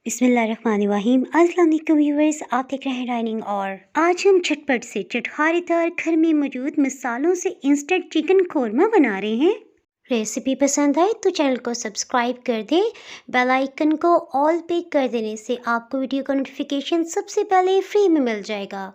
बिस्मिल्लाहिर्रहमानिर्रहीम। अस्सलाम वालेकुम व्यूअर्स, आप देख रहे हैं डाइनिंग और आज हम झटपट से चटखारेदार घर में मौजूद मसालों से इंस्टेंट चिकन कोरमा बना रहे हैं। रेसिपी पसंद आए तो चैनल को सब्सक्राइब कर दें। बेल आइकन को ऑल पे कर देने से आपको वीडियो का नोटिफिकेशन सबसे पहले फ्री में मिल जाएगा।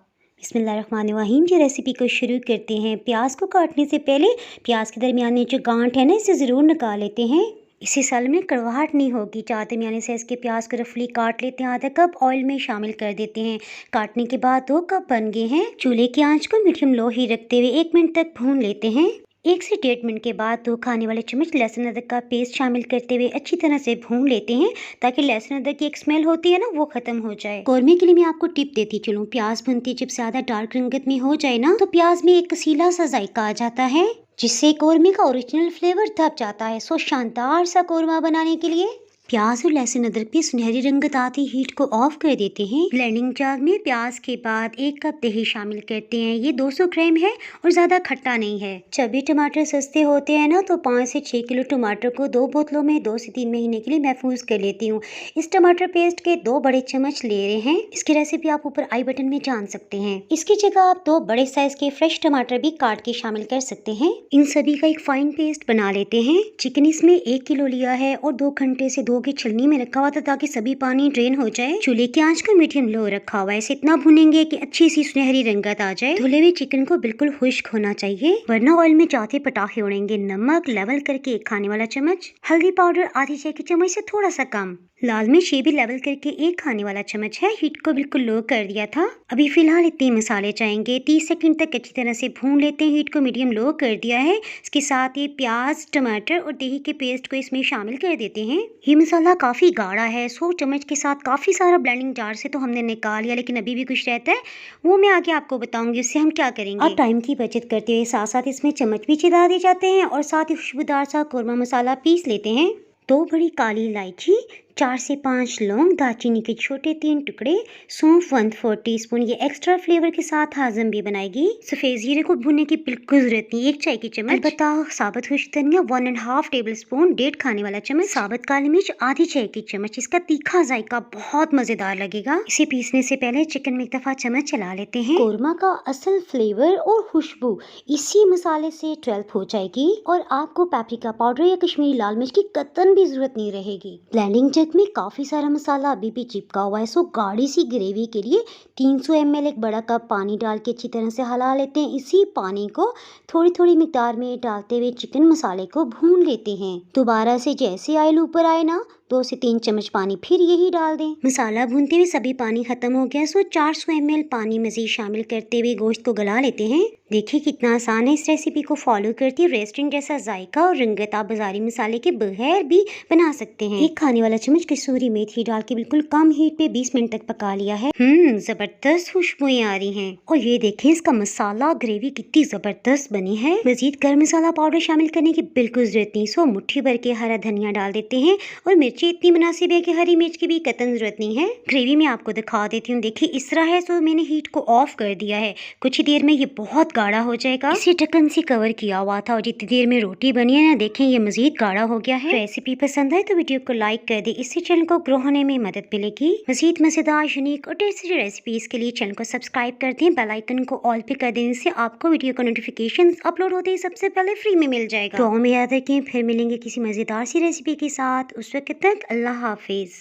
बिस्मिल्लाहिर्रहमानिर्रहीम जी, रेसिपी को शुरू करते हैं। प्याज को काटने से पहले प्याज के दरमियान में जो गांठ है ना, इसे ज़रूर निकाल लेते हैं। इसी साल में कड़वाहट नहीं होगी। चार दरमियाने साइज़ के प्याज को रफली काट लेते हैं। आधा कप ऑयल में शामिल कर देते हैं। काटने के बाद 2 कप बन गए हैं। चूल्हे की आंच को मीडियम लो ही रखते हुए 1 मिनट तक भून लेते हैं। 1 से 1.5 मिनट के बाद 2 खाने वाले चम्मच लहसुन अदरक का पेस्ट शामिल करते हुए अच्छी तरह से भून लेते हैं, ताकि लहसुन अदरक की एक स्मेल होती है ना, वो खत्म हो जाए। कोरमे के लिए मैं आपको टिप देती चलूँ। प्याज भुनती जब ज्यादा डार्क रंगत में हो जाए ना, तो प्याज में एक कसीला सा जायका आ जाता है, जिससे कोरमे का ओरिजिनल फ्लेवर दब जाता है। सो शानदार सा कोरमा बनाने के लिए प्याज और लहसुन अदरक की सुनहरी रंगत आती हीट को ऑफ कर देते हैं। ब्लेंडिंग जार में प्याज के बाद 1 कप दही शामिल करते हैं। ये 200 ग्राम है और ज्यादा खट्टा नहीं है। जब भी टमाटर सस्ते होते हैं ना, तो 5 से 6 किलो टमाटर को 2 बोतलों में 2 से 3 महीने के लिए महफूज कर लेती हूँ। इस टमाटर पेस्ट के 2 बड़े चम्मच ले रहे हैं। इसकी रेसिपी आप ऊपर आई बटन में जान सकते हैं। इसकी जगह आप 2 बड़े साइज के फ्रेश टमाटर भी काट के शामिल कर सकते हैं। इन सभी का एक फाइन पेस्ट बना लेते हैं। चिकन इसमें 1 किलो लिया है और 2 घंटे से धो के छलनी में रखा हुआ था, ताकि सभी पानी ड्रेन हो जाए। चूल्हे की आंच को मीडियम लो रखा हुआ है। इसे इतना भुनेंगे कि अच्छी सी सुनहरी रंगत आ जाए। धुले हुए चिकन को बिल्कुल खुश्क होना चाहिए, वरना ऑयल में जाते पटाखे उड़ेंगे। नमक लेवल करके 1 खाने वाला चम्मच, हल्दी पाउडर आधी चाय की चम्मच से थोड़ा सा कम, लाल मिर्च ये भी लेवल करके 1 खाने वाला चम्मच है। हीट को बिल्कुल लो कर दिया था। अभी फिलहाल इतने मसाले चाहेंगे। 30 सेकंड तक अच्छी तरह से भून लेते हैं। हीट को मीडियम लो कर दिया है। इसके साथ ही प्याज, टमाटर और दही के पेस्ट को इसमें शामिल कर देते हैं। ये मसाला काफी गाढ़ा है, 100 चम्मच के साथ काफी सारा ब्लेंडिंग जार से तो हमने निकाल लिया, लेकिन अभी भी कुछ रहता है, वो मैं आगे आपको बताऊंगी उससे हम क्या करेंगे। अब टाइम की बचत करते हुए साथ साथ इसमें चम्मच भी चिरा दिए जाते हैं और साथ ही खुशबूदार सा कोरमा मसाला पीस लेते हैं। 2 बड़ी काली इलायची, 4 से 5 लौंग, दालचीनी के छोटे 3 टुकड़े, सौंफ 1/4 टीस्पून। ये एक्स्ट्रा फ्लेवर के साथ हाजम भी बनाएगी। सफेद जीरे को भुनने की बिल्कुल जरूरत नहीं, 1 चाय की चम्मच। अलबत्ता साबुत खुश्क धनिया 1.5 टेबल स्पून, 1.5 खाने वाला चम्मच। साबुत काली मिर्च आधी चाय की चम्मच। इसका तीखा जायका बहुत मजेदार लगेगा। इसे पीसने से पहले चिकन में एक दफा चम्मच चला लेते हैं। कोरमा का असल फ्लेवर और खुशबू इसी मसाले से डेवलप हो जाएगी और आपको पेपरिका पाउडर या कश्मीरी लाल मिर्च की कतन भी जरूरत नहीं रहेगी। ब्लेंडिंग जग में काफी सारा मसाला अभी भी चिपका हुआ है। सो गाढ़ी सी ग्रेवी के लिए 300 ml 1 बड़ा कप पानी डाल के अच्छी तरह से हिला लेते हैं। इसी पानी को थोड़ी थोड़ी मिकदार में डालते हुए चिकन मसाले को भून लेते हैं। दोबारा से जैसे ऑयल ऊपर आए ना, 2 से 3 चम्मच पानी फिर यही डाल दें। मसाला भूनते हुए सभी पानी खत्म हो गया। सो 400 ml पानी मजीद शामिल करते हुए गोश्त को गला लेते हैं। देखिए कितना आसान है। इस रेसिपी को फॉलो करती रेस्टोरेंट जैसा जायका और रंगत आप बाजारी मसाले के बगैर भी बना सकते हैं। 1 खाने वाला चम्मच कसूरी मेथी डाल के बिल्कुल कम हीट पे 20 मिनट तक पका लिया है। जबरदस्त खुशबुएं आ रही हैं। और ये देखें इसका मसाला ग्रेवी कितनी जबरदस्त बनी है। मजीद गर्म मसाला पाउडर शामिल करने की बिल्कुल जरूरत नहीं। सो मुट्ठी भर के हरा धनिया डाल देते हैं और मिर्ची इतनी मुनासिब है कि हरी मिर्च की भी कतन जरूरत नहीं है। ग्रेवी में आपको दिखा देती हूँ। देखिए इस तरह है। सो मैंने हीट को ऑफ कर दिया है। कुछ ही देर में ये बहुत गाढ़ा हो जाएगा। इसे ढक्कन से कवर किया हुआ था और जितनी देर में रोटी बनी है ना, देखें ये मजीद गाढ़ा हो गया है। रेसिपी पसंद आए तो वीडियो को लाइक कर दे, इससे चैनल को ग्रो होने में मदद मिलेगी। मजीद मजेदार, यूनिक और टेस्टी रेसिपीज के लिए चैनल को सब्सक्राइब कर दें। बेल आइकन को ऑल पे कर देने से आपको वीडियो का नोटिफिकेशन अपलोड होते ही सबसे पहले फ्री में मिल जाएगा। तो में याद रखें, फिर मिलेंगे किसी मजेदार सी रेसिपी के साथ। उस वक्त तक अल्लाह हाफिज।